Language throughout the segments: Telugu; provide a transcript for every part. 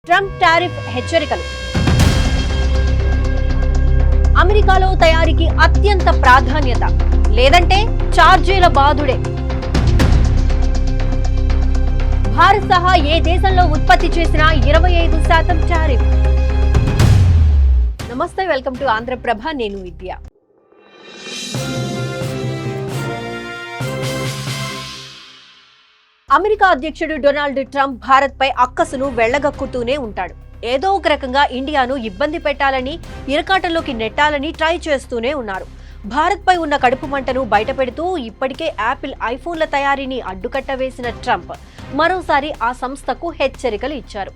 ట్రంప్ టారిఫ్ హెచ్చరికలు. అమెరికాలో తయారీకి అత్యంత ప్రాధాన్యత, లేదంటే ఛార్జీల బాదుడే. భారత్ సహా ఏ దేశంలో ఉత్పత్తి చేసినా 25% టారిఫ్. నమస్తే, వెల్కమ్ టు ఆంధ్రప్రభ. నేను విద్య. అమెరికా అధ్యక్షుడు డొనాల్డ్ ట్రంప్ భారత్ పై అక్కసును వెళ్లగక్కుతూనే ఉంటాడు. ఏదో ఒక రకంగా ఇండియాను ఇబ్బంది పెట్టాలని, ఇరకాటంలోకి నెట్టాలని ట్రై చేస్తూనే ఉన్నారు. భారత్ పై ఉన్న కడుపు మంటను బయటపెడుతూ ఇప్పటికే యాపిల్ ఐఫోన్ల తయారీని అడ్డుకట్ట వేసిన ట్రంప్ మరోసారి ఆ సంస్థకు హెచ్చరికలు ఇచ్చారు.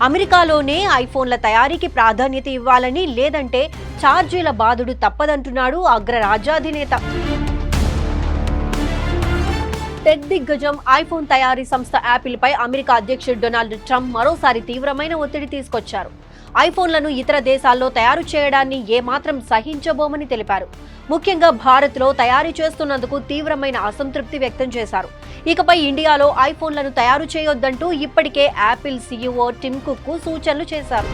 అమెరికాలోనే ఐఫోన్ల తయారీకి ప్రాధాన్యత ఇవ్వాలని, లేదంటే ఛార్జీల బాధుడు తప్పదంటున్నాడు అగ్రరాజ్యాధినేత. టెక్ దిగ్గజం ఐఫోన్ తయారీ సంస్థ యాపిల్ పై అమెరికా అధ్యక్షుడు డొనాల్డ్ ట్రంప్ మరోసారి తీవ్రమైన ఒత్తిడి తీసుకొచ్చారు. ఐఫోన్లను ఇతర దేశాల్లో తయారు చేయడాన్ని ఏమాత్రం సహించబోమని తెలిపారు. ముఖ్యంగా భారత్లో తయారు చేస్తున్నందుకు తీవ్రమైన అసంతృప్తి వ్యక్తం చేశారు. ఇకపై ఇండియాలో ఐఫోన్లను తయారు చేయొద్దంటూ ఇప్పటికే యాపిల్ సీఈఓ టిమ్ కుక్ సూచనలు చేశారు.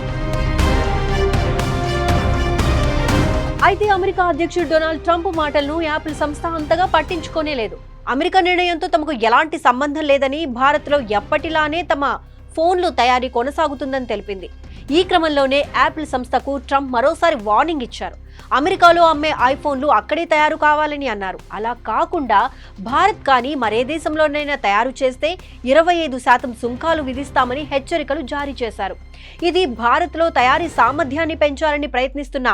అయితే అమెరికా అధ్యక్షుడు డొనాల్డ్ ట్రంప్ మాటలను యాపిల్ సంస్థ అంతగా పట్టించుకోనే లేదు. అమెరికా నిర్ణయంతో తమకు ఎలాంటి సంబంధం లేదని, భారత్లో ఎప్పటిలానే తమ ఫోన్లు తయారీ కొనసాగుతుందని తెలిపింది. ఈ క్రమంలోనే యాపిల్ సంస్థకు ట్రంప్ మరోసారి వార్నింగ్ ఇచ్చారు. అమెరికాలో అమ్మే ఐఫోన్లు అక్కడే తయారు కావాలని అన్నారు. అలా కాకుండా భారత్ కానీ మరే దేశంలోనైనా తయారు చేస్తే 25% సుంకాలు విధిస్తామని హెచ్చరికలు జారీ చేశారు. ఇది భారత్లో తయారీ సామర్థ్యాన్ని పెంచాలని ప్రయత్నిస్తున్న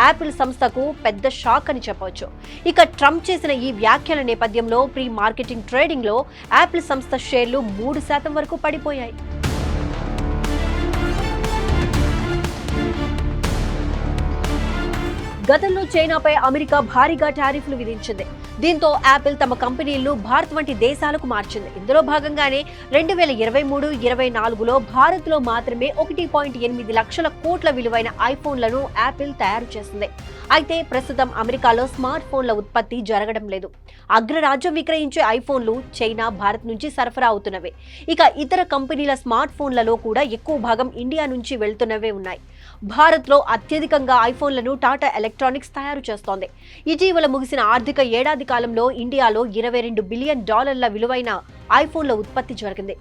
యాపిల్ సంస్థకు పెద్ద షాక్ అని చెప్పవచ్చు. ఇక ట్రంప్ చేసిన ఈ వ్యాఖ్యల నేపథ్యంలో ప్రీ మార్కెటింగ్ ట్రేడింగ్ లో యాపిల్ సంస్థ షేర్లు 3% వరకు పడిపోయాయి. గతంలో చైనాపై అమెరికా భారీగా టారిఫ్లు విధించింది. దీంతో యాపిల్ తమ కంపెనీలను భారత్ వంటి దేశాలకు మార్చింది. ఇందులో భాగంగానే 2023-24లో భారత్లో మాత్రమే 1.8 లక్షల కోట్ల విలువైన ఐఫోన్లను యాపిల్ తయారు చేసింది. అయితే ప్రస్తుతం అమెరికాలో స్మార్ట్ ఫోన్ల ఉత్పత్తి జరగడం లేదు. అగ్రరాజ్యం విక్రయించే ఐఫోన్లు చైనా, భారత్ నుంచి సరఫరా అవుతున్నవే. ఇక ఇతర కంపెనీల స్మార్ట్ ఫోన్లలో కూడా ఎక్కువ భాగం ఇండియా నుంచి వెళ్తున్నవే ఉన్నాయి. భారత్లో అత్యధికంగా ఐఫోన్లను టాటా ఎలక్ట్రానిక్స్ తయారు చేస్తోంది. ఇటీవల ముగిసిన ఆర్థిక ఏడాది కాలంలో ఇండియాలో $22 బిలియన్ విలువైన ఐఫోన్ల ఉత్పత్తి జరిగింది.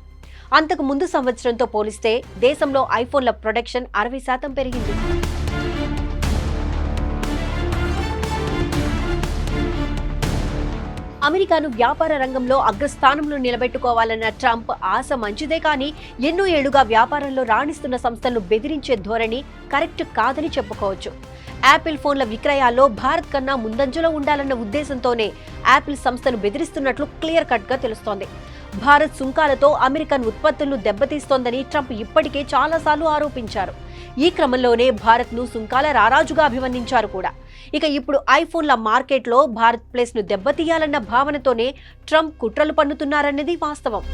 అంతకు ముందు సంవత్సరంతో పోలిస్తే దేశంలో ఐఫోన్ల ప్రొడక్షన్ 60% పెరిగింది. అమెరికాను వ్యాపార రంగంలో అగ్రస్థానంలో నిలబెట్టుకోవాలన్న ట్రంప్ ఆశ మంచిదే, కానీ ఎన్నో ఏళ్లుగా వ్యాపారంలో రాణిస్తున్న సంస్థలను బెదిరించే ధోరణి కరెక్ట్ కాదని చెప్పుకోవచ్చు. యాపిల్ ఫోన్ల విక్రయాల్లో భారత్ కన్నా ముందంజలో ఉండాలన్న ఉద్దేశంతోనే యాపిల్ సంస్థను బెదిరిస్తున్నట్లు క్లియర్ కట్ గా తెలుస్తోంది. భారత్ సుంకాలతో అమెరికన్ ఉత్పత్తులను దెబ్బతీస్తోందని ట్రంప్ ఇప్పటికే చాలాసార్లు ఆరోపించారు. ఈ క్రమంలోనే భారత్ను సుంకాల రారాజుగా అభివర్ణించారు కూడా. ఇక ఇప్పుడు ఐఫోన్ల మార్కెట్లో భారత్ ప్లేస్ ను దెబ్బతీయాలన్న భావనతోనే ట్రంప్ కుట్రలు పన్నుతున్నారన్నది వాస్తవం.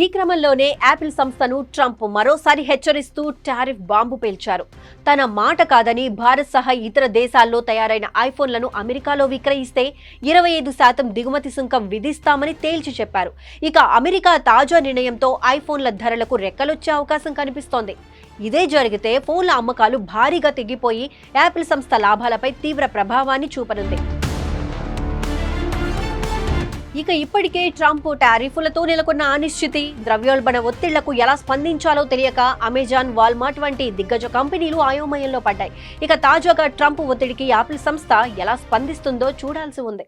ఈ క్రమంలోనే యాపిల్ సంస్థను ట్రంప్ మరోసారి హెచ్చరిస్తూ టారిఫ్ బాంబు పేల్చారు. తన మాట కాదని భారత్ సహా ఇతర దేశాల్లో తయారైన ఐఫోన్లను అమెరికాలో విక్రయిస్తే 25% దిగుమతి సుంకం విధిస్తామని తేల్చి చెప్పారు. ఇక అమెరికా తాజా నిర్ణయంతో ఐఫోన్ల ధరలకు రెక్కలొచ్చే అవకాశం కనిపిస్తోంది. ఇదే జరిగితే ఫోన్ల అమ్మకాలు భారీగా తెగిపోయి యాపిల్ సంస్థ లాభాలపై తీవ్ర ప్రభావాన్ని చూపనుంది. ఇక ఇప్పటికే ట్రంప్ టారిఫ్లతో నెలకొన్న అనిశ్చితి, ద్రవ్యోల్బణ ఒత్తిళ్లకు ఎలా స్పందించాలో తెలియక అమెజాన్, వాల్మార్ట్ వంటి దిగ్గజ కంపెనీలు అయోమయంలో పడ్డాయి. ఇక తాజాగా ట్రంప్ ఒత్తిడికి యాపిల్ సంస్థ ఎలా స్పందిస్తుందో చూడాల్సి ఉంది.